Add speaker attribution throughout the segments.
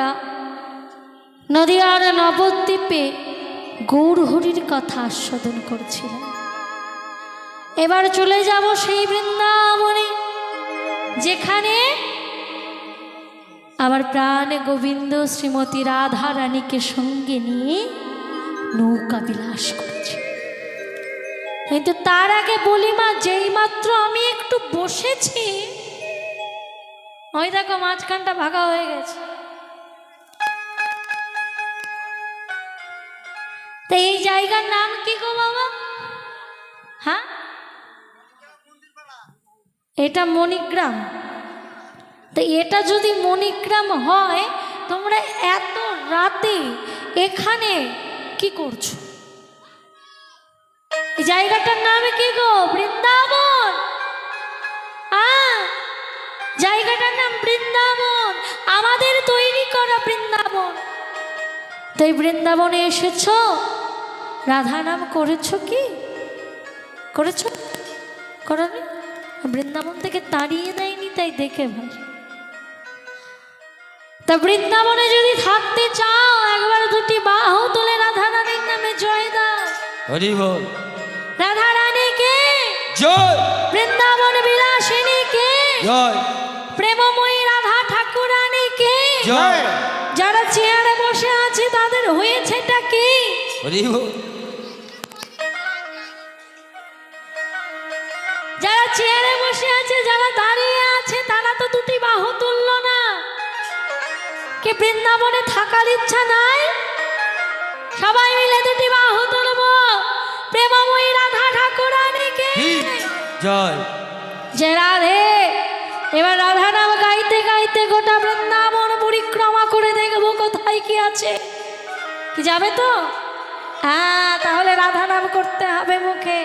Speaker 1: আমরা নদিয়ার নবদ্বীপে গৌরহরির কথা আস্বাদন করছিলাম। এবার চলে যাব সেই বৃন্দাবনে, যেখানে আমার প্রাণ গোবিন্দ শ্রীমতী রাধা রানীকে সঙ্গে নিয়ে নৌকা বিলাস করেছে। কিন্তু তার আগে বলি মা, যেই মাত্র আমি একটু বসেছি, ওই দেখো মাঝখানটা ভাগা হয়ে গেছে। তো এই জায়গার নাম কি গো বাবা? হ্যাঁ, এটা মণিগ্রাম। তো এটা যদি মণিগ্রাম হয়, তোমরা এত রাতে এখানে কি করছো? এই জায়গাটার নাম কি গো? বৃন্দাবন। জায়গাটার নাম বৃন্দাবন, আমাদের তৈরি করা বৃন্দাবন। তো এই বৃন্দাবনে এসেছো, রাধা নাম করেছো কি? করেছো? করনি? বৃন্দাবন থেকে তাড়িয়ে দেয়নি, তাই দেখে ভাই। তা বৃন্দাবনে যদি থাকতে চাও, একবার দুটি বাহু তুলে রাধা রানীর নামে জয় দাও।
Speaker 2: হরি বল।
Speaker 1: রাধা রানীকে
Speaker 2: জয়।
Speaker 1: বৃন্দাবন বিলাসিনী কে
Speaker 2: জয়।
Speaker 1: প্রেমময়ী রাধা ঠাকুরানীকে
Speaker 2: জয়।
Speaker 1: যারা চেয়ারে বসে আছে তাদের হয়েছেটা কি?
Speaker 2: হরি বল।
Speaker 1: যারা চেয়ারে বসে আছে, যারা দাঁড়িয়ে আছে, তারা তো দুটি বাহু তুললো না। কে বৃন্দাবনে থাকার ইচ্ছা নাই? সবাই মিলে দুটি বাহু তুলবো প্রেমময়ী রাধা ঠাকুরানীকে
Speaker 2: জয়।
Speaker 1: যে রাধে। এবার রাধা নাম গাইতে গাইতে গোটা বৃন্দাবন পরিক্রমা করে দেখবো কোথায় কি আছে। কি যাবে তো? হ্যাঁ, তাহলে রাধা নাম করতে হবে মুখে।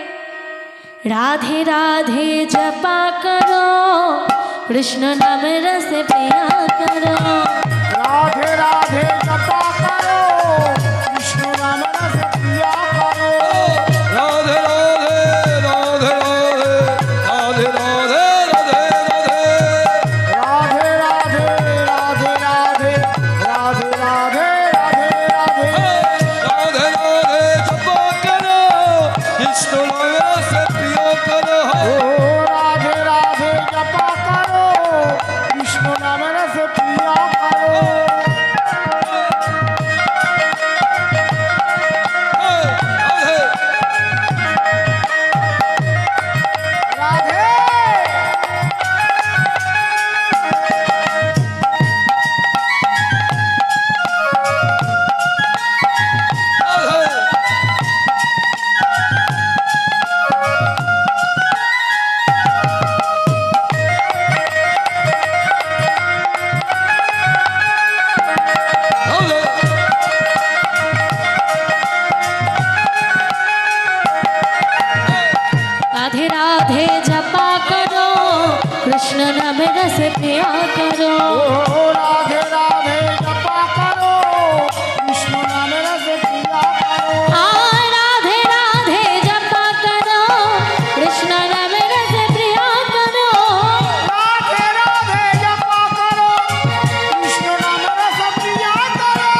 Speaker 1: রাধে রাধে জপা করো, কৃষ্ণ নামে রসে পিয়া করো।
Speaker 3: রাধে রাধে জপা করো, কৃষ্ণ নাম রস পিয়া করো।
Speaker 2: রাধে রাধে রাধে রাধে রাধে রাধে রাধে রাধে
Speaker 3: রাধে রাধে রাধে রাধে রাধে রাধে রাধে
Speaker 2: রাধে রাধে জপা করো, কৃষ্ণ নামে রসে পিয়া করো।
Speaker 3: ও রাধে রাধে জপা করো, কৃষ্ণ নাম রস পিয়া করো। রাধে
Speaker 1: राधे राधे जपा करो, कृष्ण नाम रस पिया करो।
Speaker 3: ও রাধে রাধে জপা করো, কৃষ্ণ নাম রস পিয়া করো।
Speaker 1: राधे राधे जपा करो, कृष्ण नाम रस पिया करो।
Speaker 3: রাধে রাধে জপা করো, কৃষ্ণ নাম রস পিয়া করো।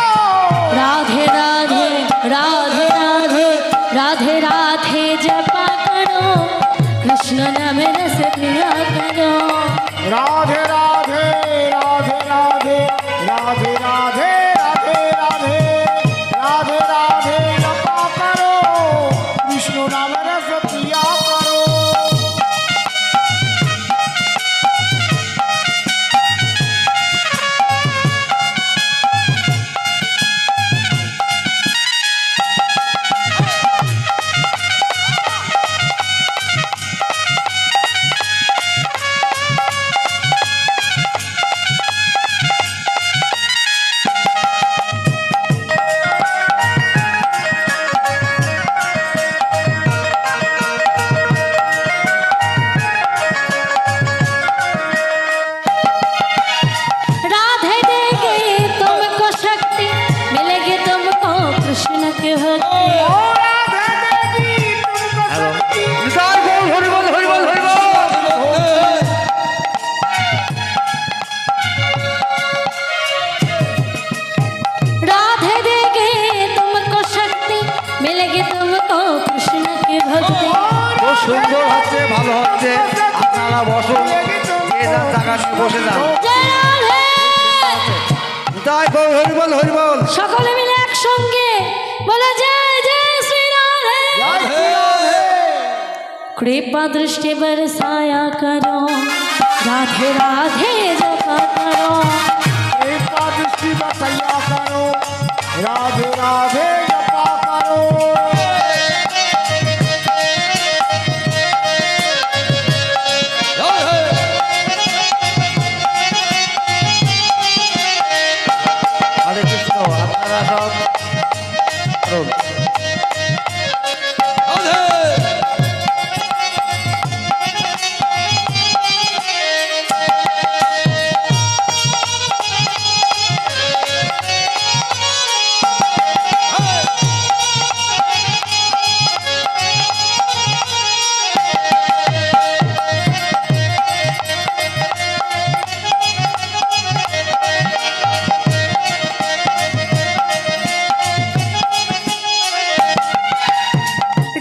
Speaker 1: राधे राधे राधे राधे राधे राधे जपा करो, कृष्ण नाम रस पिया करो।
Speaker 3: রাধে রাধে রাধে রাধে রাধে রাধে রাধে রাধে রাধে রাধে জপা করো, কৃষ্ণ নাম রস পিয়া করো।
Speaker 4: সুন্দর হচ্ছে, ভালো হচ্ছে। আপনারা বসুন, যে যার জায়গা নিয়ে বসে যান।
Speaker 1: জয় রাধে।
Speaker 4: তাই বল, হরিবল হরিবল।
Speaker 1: সকলে মিলে একসঙ্গে বলো জয় জয় শ্রী রাধে। कृपा दृष्टि बरसाया करो राधे राधे जपा करो।
Speaker 3: कृपा दृष्टि बरसाया करो राधे राधे जपा करो।
Speaker 4: হরে কৃষ্ণ, আপনারা সব করুন।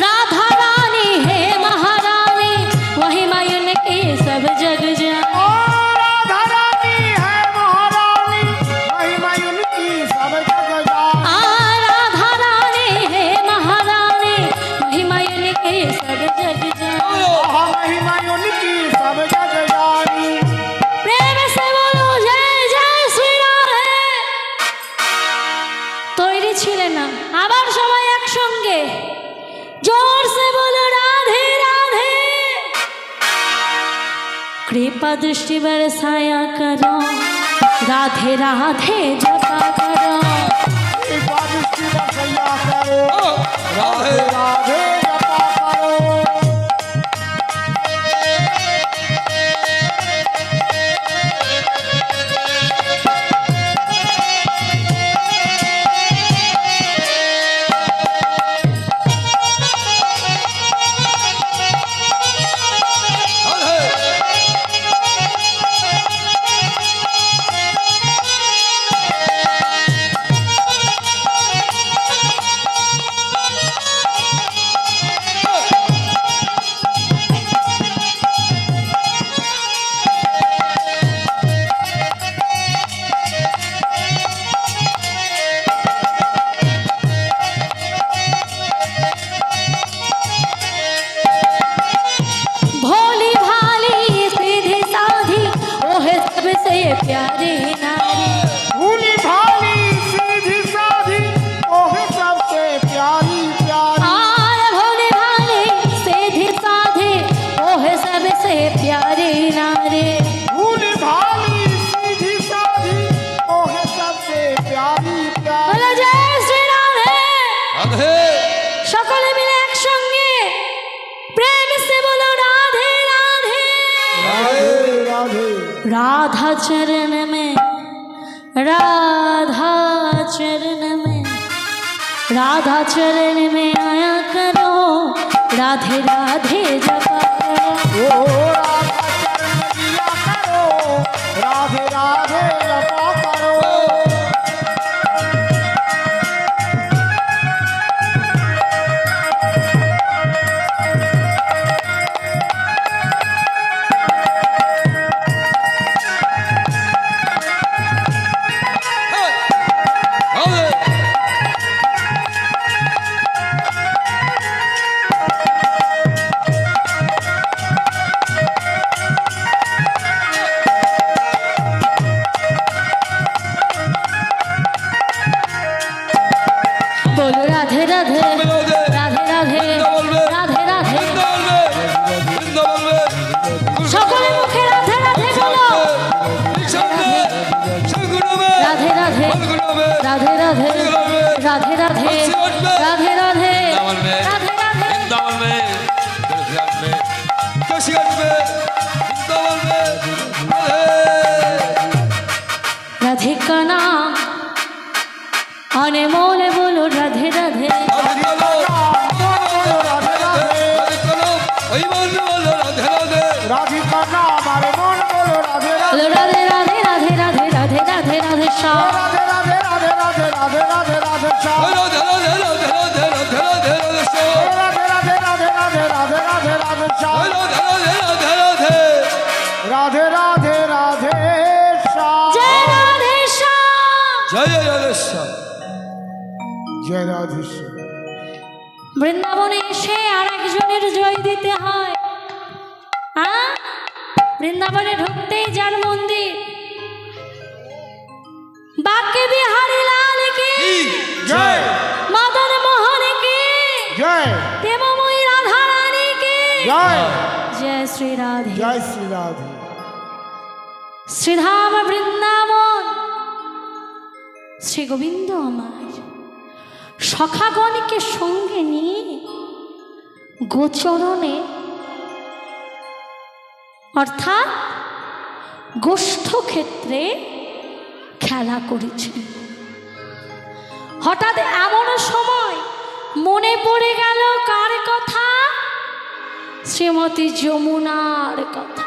Speaker 1: राधा रानी है महारानी वही मायन के सब जग जाने।
Speaker 3: राधा रानी है महारानी महिमा उनकी सब जग जाने।
Speaker 1: राधा रानी है महारानी वही मायन के सब जग जाने।
Speaker 3: महिमा उनकी सब जग जानी।
Speaker 1: प्रेम से बोलो जय जय श्री राधे। তৈরি ছিলে না? আবার সবাই একসঙ্গে जोर से बोलो राधे राधे। कृपा दृष्टि बरसाया करो राधे राधे जपा करो।
Speaker 3: कृपा दृष्टि बरसाया करो
Speaker 2: राधे
Speaker 3: राधे जपा करो।
Speaker 1: भोली भाली सीधी साधी वो है सबसे प्यारी नारी।
Speaker 3: भूली भाली सीधी साधी ओह सबसे प्यारी प्यारी।
Speaker 1: भोली भाली सीधी साधी वो है सबसे प्यारी नारी।
Speaker 3: भूली भाली सीधी साधी ओह सबसे प्यारी प्यारी।
Speaker 1: बोलो जय श्री राधे।
Speaker 2: राधे
Speaker 1: সকলে মিলে একসঙ্গে প্রেম से बोलो राधे राधे।
Speaker 3: राधे राधे
Speaker 1: राधा चरण में राधा चरण में राधा चरण में आया करो राधे राधे जपा करो।
Speaker 3: ओ राधा चरण दिया करो राधे राधे जपा करो।
Speaker 2: राधे
Speaker 1: बोलो राधे राधे राधे राधे राधे राधे। সকলে মুখে রাধে রাধে বলো। রাধে রাধে রাধে রাধে রাধে রাধে রাধে রাধে রাধে রাধে। राधे का नाम अनमोल बोलो राधे राधे।
Speaker 3: राधिका नाम हरे मन बोलो राधे राधे।
Speaker 1: बोलो राधे राधे राधे राधे राधे राधे राधे श्याम।
Speaker 3: राधे राधे राधे राधे राधे राधे राधे श्याम। राधे राधे राधे राधे राधे राधे राधे
Speaker 2: জয় রাধেশ্বর।
Speaker 3: জয় রাধেশ্বর।
Speaker 1: বৃন্দাবনে এসে আর একজনের জয় দিতে হয়। বৃন্দাবনে ঢুকতেই যার মন্দির, বাকে বিহারী লাল কি
Speaker 3: জয়।
Speaker 1: মদন মোহন কি
Speaker 3: জয়।
Speaker 1: দেবময়ী রাধা রানী কি
Speaker 3: জয়।
Speaker 1: জয় শ্রী রাধে।
Speaker 3: জয় শ্রী রাধে।
Speaker 1: শ্রীধাম বৃন্দাবন শ্রী গোবিন্দ আমার সখাগণকে সঙ্গে নিয়ে গোচরণে অর্থাৎ গোষ্ঠ ক্ষেত্রে খেলা করেছেন। হঠাৎ এমন সময় মনে পড়ে গেল কার কথা? শ্রীমতী যমুনার কথা,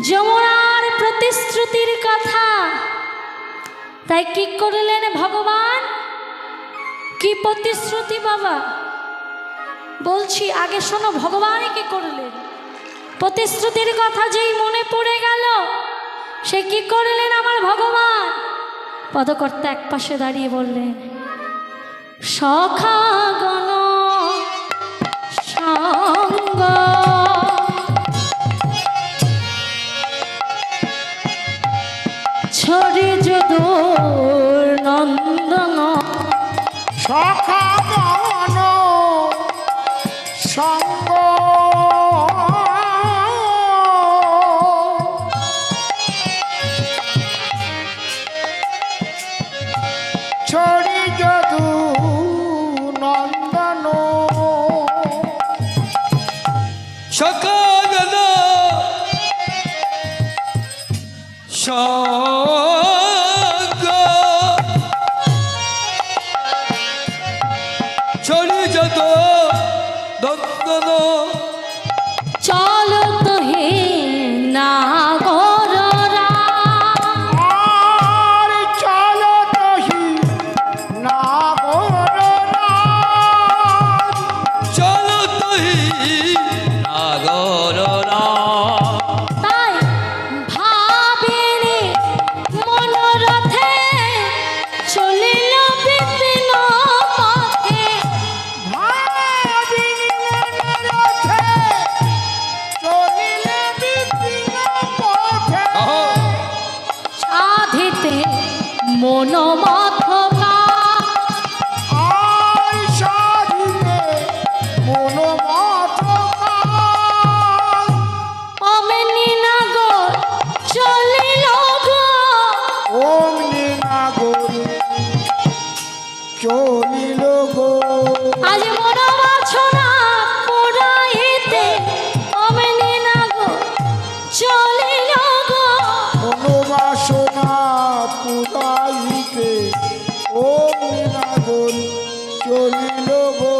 Speaker 1: যমুনার প্রতিশ্রুতির কথা। তাই কি করলেন ভগবান? কি প্রতিশ্রুতি বাবা? বলছি আগে শোনো, ভগবান কি করলেন? প্রতিশ্রুতির কথা যেই মনে পড়ে গেল, সে কি করলেন আমার ভগবান? পদকর্তা এক পাশে দাঁড়িয়ে বললেন, সখাগণ সঙ্গ ছড়ি যদুর নন্দন
Speaker 3: সখাগণ সঙ্গ ছড়ি যদু নন্দন
Speaker 2: সকাল সঙ্গ ছড়ি যত নন্দন
Speaker 1: চল তো হে নাগররা
Speaker 3: আর চলো তহি নাগররা
Speaker 2: চলো তুই নাগররা।
Speaker 1: তাই ভাবিনি মনোরথে চলিল বিপিন পথে
Speaker 3: ভাবিনি মনোরথে চলিলে বিপিন পথে
Speaker 1: সাধিতে মনোমথকা
Speaker 3: আর সাধিতে মনোমথকা
Speaker 1: অমেনি নাগর চলিল গো
Speaker 3: অমনি নাগর চলিল গো
Speaker 1: আজ মনোবাসনা পুরাইতে অমেনি নাগর চলিল গো
Speaker 3: মনোবাসনা পুরাইতে অমনি নাগর চলিল গো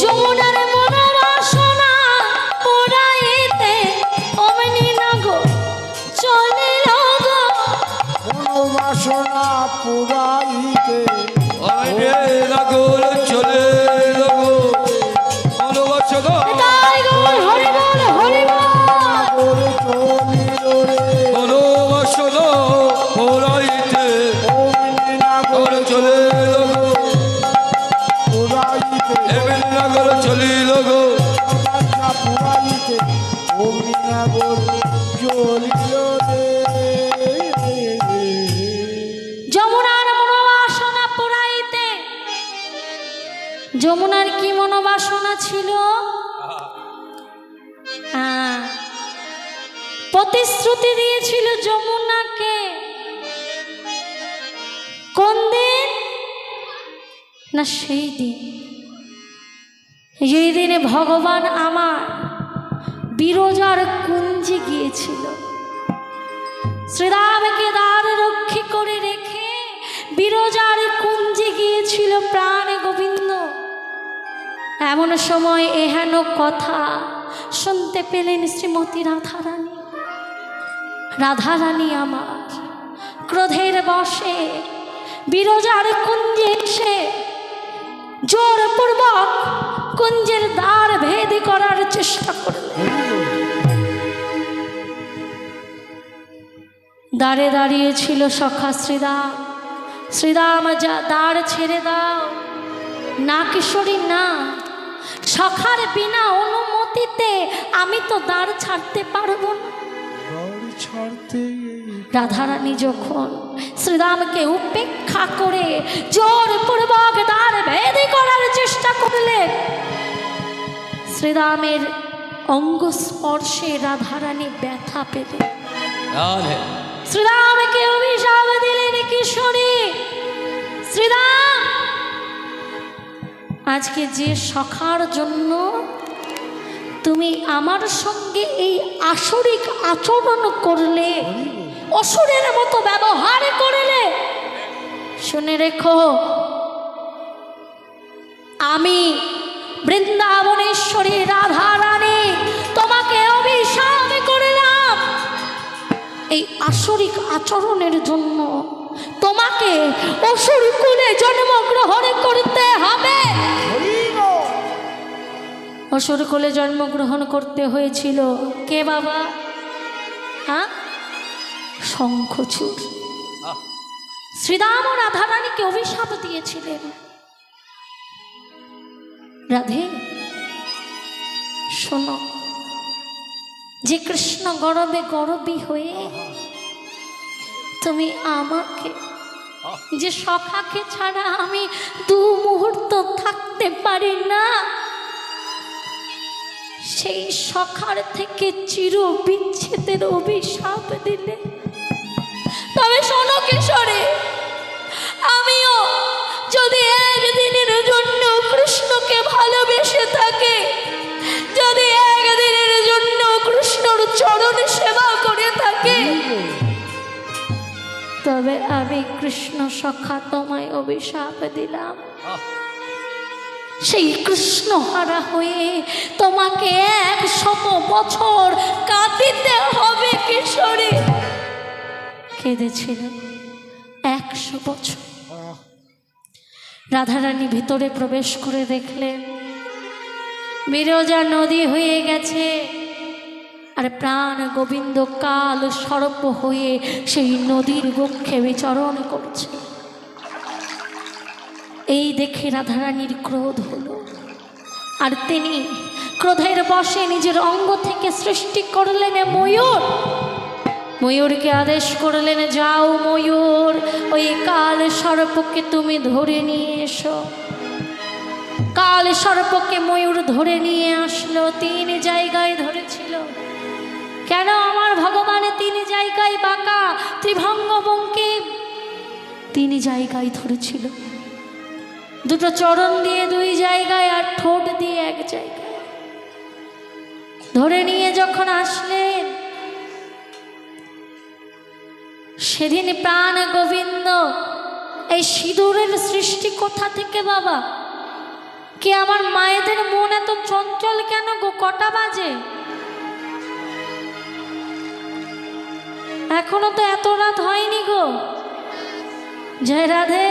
Speaker 1: যমুনার মনোবাসনা পুরাইতে অমেনি নাগর চলিল গো
Speaker 3: মনোবাসনা পুরাইতে
Speaker 2: অমনে নাগর চলে লগো মনোবাসনা
Speaker 1: তাই গৌর হরি বল হরি বল।
Speaker 3: নাগর চলিল রে
Speaker 2: মনোবাসনা পুরাইতে
Speaker 3: অমনি নাগর
Speaker 2: নাগর চলে লগো
Speaker 3: পুরাইতে
Speaker 2: এমন নাগর চলি লগো
Speaker 3: মনোবাসনা পুরাইতে অমনি নাগর চলিল রে
Speaker 1: যমুনার মনোবাসনা পুরাইতে। যমুনার কি মনোবাসনা ছিল? প্রতিশ্রুতি দিয়েছিল যমুনাকে। কোন দিন? না সেই দিন যেই দিনে ভগবান আমার বিরজার কুঞ্জে গিয়েছিল। শ্রীরামকে দ্বার রক্ষী করে রেখে বিরজার কুঞ্জে গিয়েছিল প্রাণ গোবিন্দ। এমন সময় এহেন কথা শুনতে পেলেন শ্রীমতী রাধারানী। রাধারানী আমার ক্রোধের বশে বিরজার কুঞ্জে এসে জোরপূর্বক কুঞ্জের দ্বার ভেদ করার চেষ্টা করলেন। দ্বার দ্বারে দাঁড়িয়েছিল সখা শ্রীরাম। শ্রীরাম যা দ্বার ছেড়ে দাও। না কিশোরী না, সখার বিনা অনুমতিতে আমি তো দ্বার ছাড়তে পারবো না।
Speaker 3: বাড়ি ছাড়তে
Speaker 1: রাধারানী যখন শ্রীরামকে উপেক্ষা করে জোরপূর্বক দ্বার ভেদ করার চেষ্টা করলেন, শ্রীরামের অঙ্গ স্পর্শে রাধারানী ব্যথা পেলেন।
Speaker 2: রাধে
Speaker 1: শ্রীরামকে অভিশাপ দিলেন, কিশোরী শ্রীরাম, আজকে যে সখার জন্য তুমি আমার সঙ্গে এই আসরিক আচরণ করলে, অসুরের মতো ব্যবহার করলে, শুনে রেখো, আমি বৃন্দাবনেশ্বরী রাধা রানী তোমাকে অভিশাপ করলাম। এই আসরিক আচরণের জন্য তোমাকে অসুর কুলে জন্মগ্রহণ করতে হবে। অসুর কুলে জন্মগ্রহণ করতে হয়েছিল কে বাবা? হ্যাঁ, শঙ্খচূড়। শ্রীরাম ও রাধারানীকে অভিশাপ দিয়েছিলেন, রাধে শোনো, যে কৃষ্ণ গরবে গরবী হয়ে তুমি আমাকে, যে সখাকে ছাড়া আমি দু মুহূর্ত থাকতে পারি না, সেই সখার থেকে চির বিচ্ছেদের অভিশাপ দিলে। তবে শোনো কিশোরী, আমিও যদি একদিনের জন্য কৃষ্ণকে ভালোবেসে থাকি, যদি একদিনের জন্য কৃষ্ণর চরণ সেবা করে থাকি, তবে আমি কৃষ্ণ সখা তোমায় অভিশাপ দিলাম। সেই কৃষ্ণ হারা হয়ে তোমাকে 100 বছর কাঁদিতে হবে কিশোরী। কেঁদেছিল 100 বছর। রাধারানী ভিতরে প্রবেশ করে দেখলেন বিরজা নদী হয়ে গেছে, আর প্রাণ গোবিন্দ কাল সর্প হয়ে সেই নদীর বক্ষে বিচরণ করছে। এই দেখে রাধারানীর ক্রোধ হলো, আর তিনি ক্রোধের বশে নিজের অঙ্গ থেকে সৃষ্টি করলেন ময়ূর। ময়ূরকে আদেশ করলেন, যাও ময়ূর, ওই কাল সর্পকে তুমি ধরে নিয়ে এসো। কাল সর্পকে ময়ূর ধরে নিয়ে আসলো। 3 জায়গায় ধরেছিল। কেন আমার ভগবান 3 জায়গায় বাঁকা, ত্রিভঙ্গ বঙ্কিম 3 জায়গায় ধরেছিল। 2 চরণ দিয়ে 2 জায়গায়, আর ঠোঁট দিয়ে 1 জায়গায় ধরে নিয়ে যখন আসলেন, সেদিন প্রাণ গোবিন্দ, এই সিঁদুরের সৃষ্টি কোথা থেকে বাবা? কি আমার মায়েদের মন এত চঞ্চল কেন গো? কটা বাজে? এখনো তো এত রাত হয়নি গো। জয় রাধে।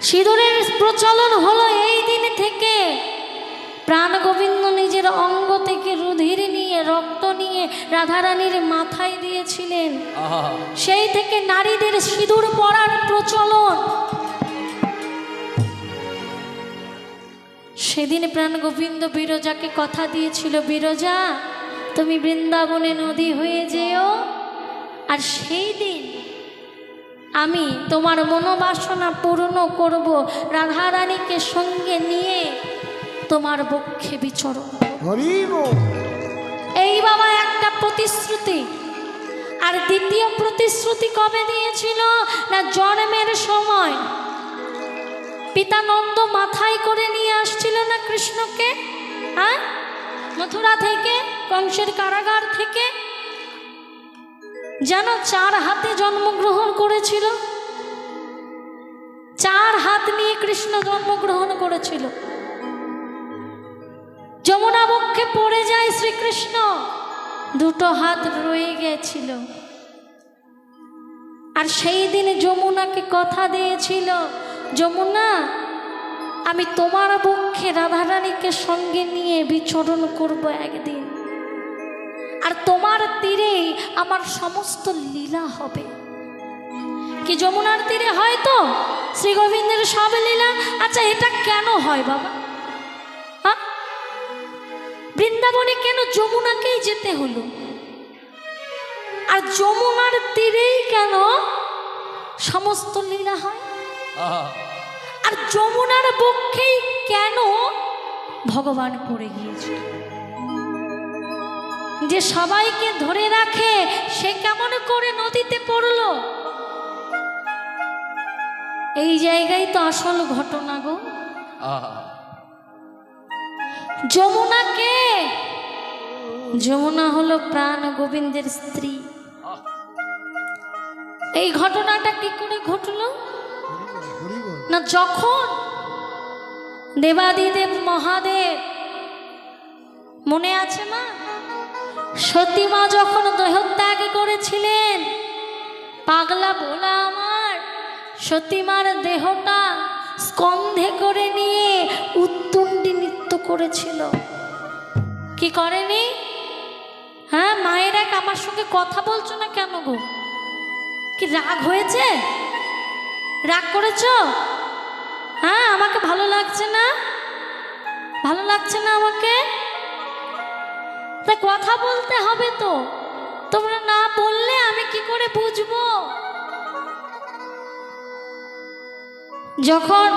Speaker 1: সিঁদুরের প্রচলন হলো এই দিন থেকে। প্রাণ গোবিন্দ নিজের অঙ্গ থেকে রুধির নিয়ে, রক্ত নিয়ে রাধারানীর মাথায় দিয়েছিলেন। সেই থেকে নারীদের সিঁদুর পরার প্রচলন। সেদিন প্রাণ গোবিন্দ বিরজাকে কথা দিয়েছিল, বিরজা তুমি বৃন্দাবনে নদী হয়ে যেও, আর সেই দিন আমি তোমার মনোবাসনা পূর্ণ করব, রাধারানীকে সঙ্গে নিয়ে তোমার বক্ষে বিচরণ করব। এই বাবা একটা প্রতিশ্রুতি। আর দ্বিতীয় প্রতিশ্রুতি কবে দিয়েছিল না? জন্মের সময় পিতা নন্দ মাথায় করে নিয়ে আসছিল না কৃষ্ণকে, হ্যাঁ, মথুরা থেকে, কংসের কারাগার থেকে। যেন 4 হাতে জন্মগ্রহণ করেছিল। 4 হাত নিয়ে কৃষ্ণ জন্মগ্রহণ করেছিল। যমুনা বক্ষে পড়ে যায় শ্রীকৃষ্ণ, 2 হাত রয়ে গেছিল। আর সেই দিন যমুনাকে কথা দিয়েছিল, যমুনা আমি তোমার বক্ষে রাধারানীকে সঙ্গে নিয়ে বিচরণ করব একদিন। আর তোমার তীরেই আমার সমস্ত লীলা হবে। কি যমুনার তীরে হয় তো শ্রী গোবিন্দের সব লীলা? আচ্ছা এটা কেন হয় বাবা? হ্যাঁ, বৃন্দাবনে কেন যমুনাকেই যেতে হলো? আর যমুনার তীরেই কেন সমস্ত লীলা হয়? আর যমুনার বক্ষেই কেন ভগবান পড়ে গিয়েছিল? যে সবাইকে ধরে রাখে সে কেমন করে নদীতে পড়লো? এই জায়গায় তো আসল ঘটনা গো। যমুনাকে, যমুনা হলো প্রাণ গোবিন্দের স্ত্রী। এই ঘটনাটা কি করে ঘটলো না, যখন দেবাদিদেব মহাদেব, মনে আছে মা, সতীমা যখন দেহত্যাগ করেছিলেন, পাগলা ভোলা আমার সতীমার দেহটা স্কন্ধে করে নিয়ে উত্তুণ্ডী নৃত্য করেছিল। কি করেনি? হ্যাঁ, মায়ের এক আমার সঙ্গে কথা বলছো না কেন গো? কি রাগ হয়েছে? রাগ করেছ? হ্যাঁ, আমাকে ভালো লাগছে না? ভালো লাগছে না আমাকে? তা কথা বলতে হবে তো, তোমরা না বললে আমি কি করে বুঝবো? যখন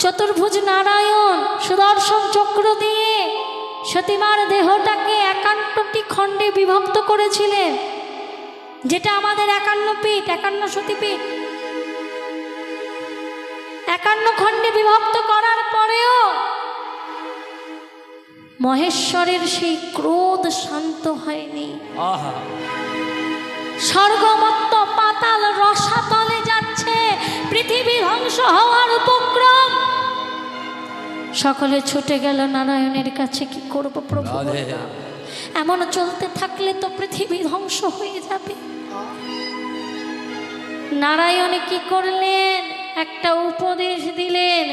Speaker 1: চতুর্ভুজ নারায়ণ সুদর্শন চক্র দিয়ে সতীমার দেহটাকে 51টি খণ্ডে বিভক্ত করেছিলেন, যেটা আমাদের 51 পীঠ, 51 সতীপীঠ, 51 খণ্ডে বিভক্ত করার পরেও মহেশ্বরের সেই ক্রোধ শান্ত হয়নি। স্বর্গমত্ত পাতাল রসাতলে যাচ্ছে, পৃথিবী ধ্বংস হওয়ার উপক্রম। সকলে ছুটে গেল নারায়ণের কাছে। কি করব প্রভু? এমন চলতে থাকলে তো পৃথিবী ধ্বংস হয়ে যাবে। নারায়ণ কি করলেন? একটা উপদেশ দিলেন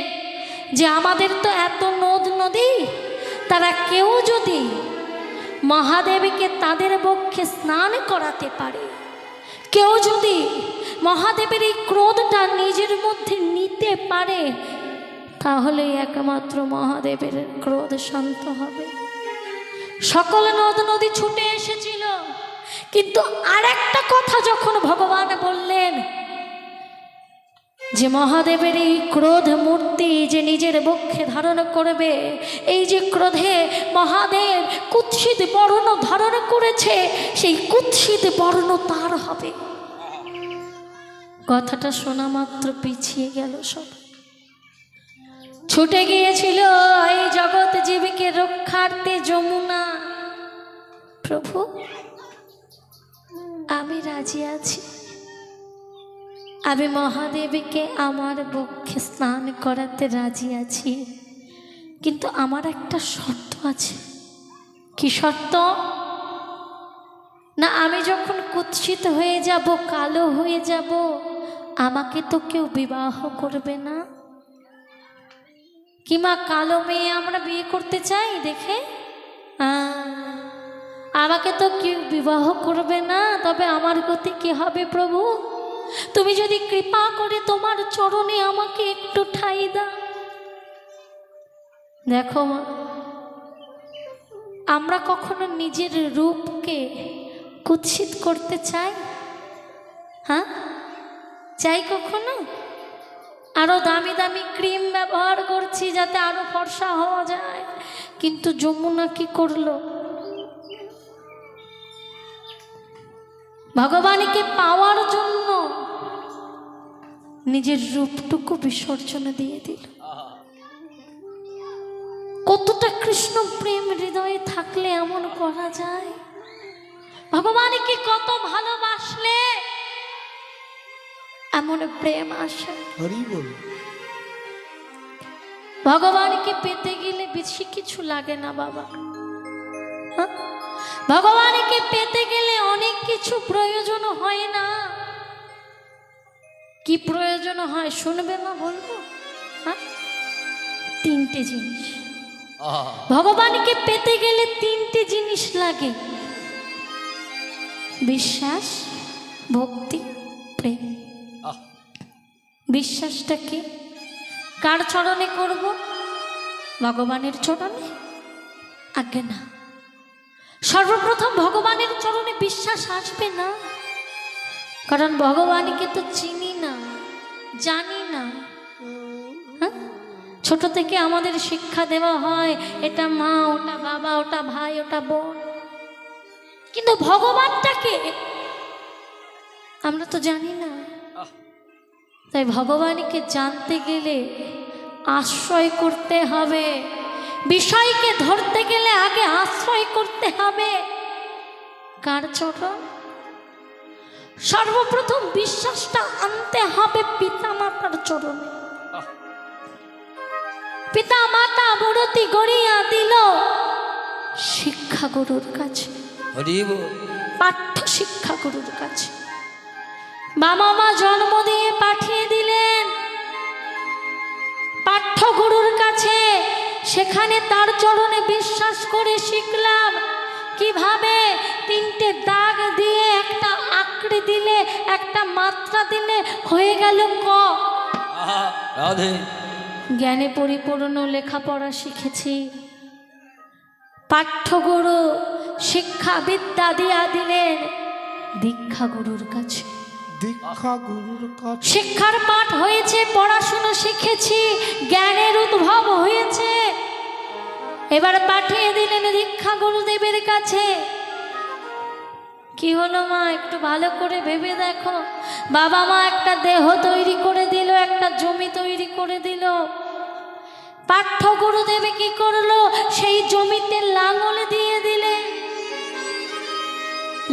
Speaker 1: যে আমাদের তো এত নদ নদী, তারা কেউ যদি মহাদেবকে তাদের বক্ষে স্নান করাতে পারে, কেউ যদি মহাদেবের এই ক্রোধটা নিজের মধ্যে নিতে পারে, তাহলে একমাত্র মহাদেবের ক্রোধ শান্ত হবে। সকল নদ নদী ছুটে এসেছিল, কিন্তু আরেকটা কথা যখন ভগবান বললেন যে মহাদেবের এই ক্রোধ মূর্তি যে নিজের বক্ষে ধারণ করবে, এই যে ক্রোধে মহাদেব কুৎসিত বর্ণ ধারণ করেছে, সেই কুৎসিত বর্ণ তার হবে। কথাটা শোনা মাত্র পিছিয়ে গেল সব। ছুটে গিয়েছিল এই জগৎ জীবীকে রক্ষার্থে যমুনা। প্রভু, আমি রাজি আছি, আমি মহাদেবকে আমার বক্ষে স্নান করাতে রাজি আছি, কিন্তু আমার একটা শর্ত আছে। কি শর্ত? না, আমি যখন কুৎসিত হয়ে যাব, কালো হয়ে যাব, আমাকে তো কেউ বিবাহ করবে না। কিংবা কালো মেয়ে আমরা বিয়ে করতে চাই দেখে, আমাকে তো কেউ বিবাহ করবে না। তবে আমার গতি কি হবে প্রভু? তুমি যদি কৃপা করে তোমার চরণে আমাকে একটু ঠাঁই দাও। দেখো মা, আমরা কখনো নিজের রূপকে কুৎসিত করতে চাই? হ্যাঁ, চাই কখনো? আরো দামি দামি ক্রিম ব্যবহার করছি যাতে আরো ফর্সা হওয়া যায়, কিন্তু যমুনা কি করলো? ভগবানকে পাওয়ার জন্য নিজের রূপটুকু বিসর্জন দিয়ে দিল। কতটা কৃষ্ণ প্রেম হৃদয়ে থাকলে এমন করা যায়? ভগবানকে কত ভালোবাসলে এমন প্রেম আসে? ভগবানকে পেতে গেলে বেশি কিছু লাগে না বাবা। ভগবানকে পেতে গেলে অনেক কিছু প্রয়োজন হয় না। কি প্রয়োজন হয় শুনবে না? বলবো। তিনটে জিনিস। ভগবানকে পেতে গেলে তিনটে জিনিস লাগে। বিশ্বাস, ভক্তি, প্রেম।
Speaker 2: আহ,
Speaker 1: বিশ্বাসটা কি? কার চরণে করব? ভগবানের চরণে? আগে না, সর্বপ্রথম ভগবানের চরণে বিশ্বাস আসবে না, কারণ ভগবানকে তো চিনি না, জানি না। হ্যাঁ, ছোট থেকে আমাদের শিক্ষা দেওয়া হয়, এটা মা, ওটা বাবা, ওটা ভাই, ওটা বোন, কিন্তু ভগবানটাকে আমরা তো জানি না। তাই ভগবানকে জানতে গেলে আশ্রয় করতে হবে, বিষয়কে ধরতে গেলে আগে আশ্রয় করতে হবে কার চরণ? সর্বপ্রথম বিশ্বাসটা আনতে হবে পিতা মাতার চরণে। পিতা মাতা বড়তি গড়িয়া দিল শিক্ষা গুরুর কাছে,
Speaker 2: হরি বল।
Speaker 1: পাঠ্য শিক্ষা গুরুর কাছে। বাবা মা জন্ম দিয়ে পাঠিয়ে দিলেন পাঠ্য গুরুর কাছে, সেখানে তার চরণে বিশ্বাস করে শিখলাম কিভাবে তিনটে দাগ দিয়ে একটা আঁকড়ে দিলে, একটা মাত্রা দিলে হয়ে গেল ক।
Speaker 2: আহা, রাধে।
Speaker 1: জ্ঞানে পরিপূর্ণ লেখাপড়া শিখেছি, পাঠ্যগুরু শিক্ষা বিদ্যা দিয়া দিলেন দীক্ষা গুরুর কাছে।
Speaker 3: দীক্ষা গুরুর কাছে
Speaker 1: শিক্ষার পাঠ হয়েছে, পড়াশুনো শিখেছি, জ্ঞানের উদ্ভব হয়েছে, এবার পাঠিয়ে দিলেন দীক্ষা গুরুদেবের কাছে। কি হলো মা, একটু ভালো করে ভেবে দেখো। বাবা মা একটা দেহ তৈরি করে দিল, একটা জমি তৈরি করে দিল। পাঠ্য গুরুদেবে কি করলো? সেই জমিতে লাঙল দিয়ে দিলে,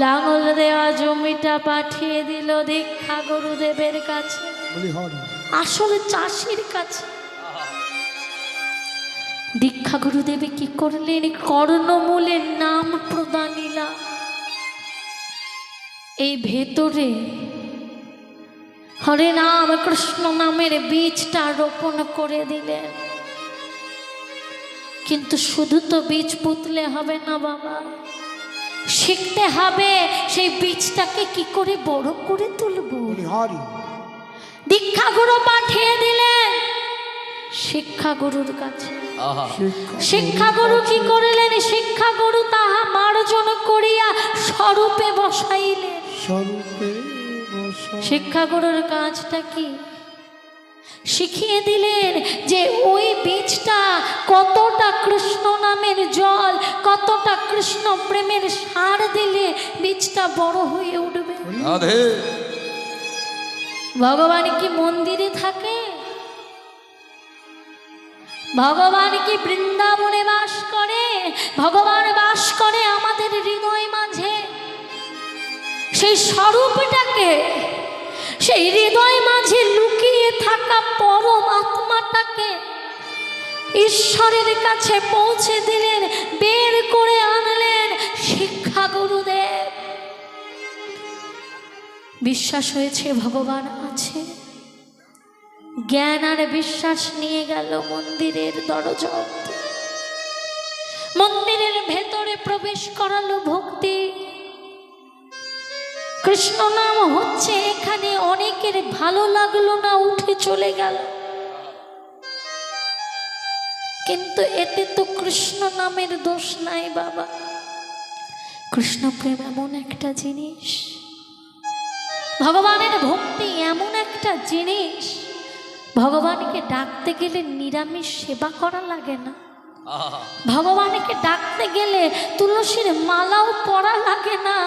Speaker 1: লাঙল দেওয়া জমিটা পাঠিয়ে দিল দীক্ষা গুরুদেবের কাছে,
Speaker 3: বলি হরি।
Speaker 1: আসলে চাষির কাছে। দীক্ষা গুরুদেবে কি করলেন? কর্ণমূলের নাম প্রদানিলা। এই ভেতরে হরে নাম কৃষ্ণ নামের বীজটা রোপণ করে দিলেন। কিন্তু শুধু তো বীজ পুতলে হবে না বাবা, শিখতে হবে সেই বীজটাকে কি করে বড় করে তুলবো।
Speaker 3: বলি হরি।
Speaker 1: দীক্ষা গুরু পাঠিয়ে দিলেন শিক্ষা গুরুর কাছে।
Speaker 2: আহা,
Speaker 1: শিক্ষা গুরু কি করলেন? শিক্ষা গুরু তাহা মার্জন করিয়া স্বরূপে বসাইলেন।
Speaker 3: স্বরূপে বসা।
Speaker 1: শিক্ষা গুরুর কাজটা কি? শিখিয়ে দিলেন যে ওই বীজটা কতটা কৃষ্ণ নামের জল, কতটা কৃষ্ণ প্রেমের সার দিলে বীজটা বড় হয়ে উঠবে।
Speaker 2: রাধে।
Speaker 1: ভগবান কি মন্দিরে থাকে? ভগবান কি বৃন্দাবনে বাস করে? ভগবান বাস করে আমাদের হৃদয় মাঝে। সেই স্বরূপটাকে, সেই হৃদয় মাঝে লুকিয়ে থাকা পরম আত্মাটাকে ঈশ্বরের কাছে পৌঁছে দিলেন, বের করে আনলেন শিক্ষা গুরুদেব। বিশ্বাস হয়েছে ভগবান আছে, জ্ঞান আর বিশ্বাস নিয়ে গেল মন্দিরের দরজা অবধি। মন্দিরের ভেতরে প্রবেশ করালো ভক্তি। কৃষ্ণ নাম হচ্ছে এখানে, অনেকের ভালো লাগলো না, উঠে চলে গেল। কিন্তু এতে তো কৃষ্ণ নামের দোষ নাই বাবা। কৃষ্ণ প্রেম এমন একটা জিনিস, ভগবানের ভক্তি এমন একটা জিনিস, ভগবানকে ডাকতে গেলে নিরামিষ সেবা করা লাগে না।
Speaker 2: আহা,
Speaker 1: ভগবানকে ডাকতে গেলে তুলসীর মালাও পরা লাগে না।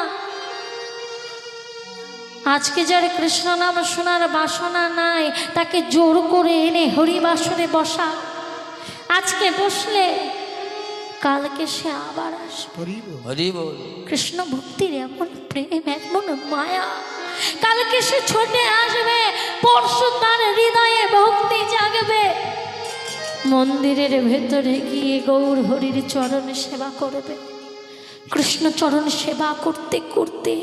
Speaker 1: আজকে যার কৃষ্ণ নাম শোনার বাসনা নাই, তাকে জোর করে এনে হরিবাসরে বসা। আজকে বসলে কালকে সে আবার আসবে।
Speaker 3: হরি বল।
Speaker 2: হরি বল।
Speaker 1: কৃষ্ণ ভক্তির এমন প্রেম, এমন মায়া, কালকে সে ছুটে আসবে, পরশু তার হৃদয়ে ভক্তি জাগবে। মন্দিরের ভেতরে গিয়ে গৌর হরির চরণ সেবা করবে। কৃষ্ণ চরণ সেবা করতে করতে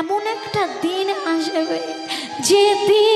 Speaker 1: এমন একটা দিন আসবে, যে দিন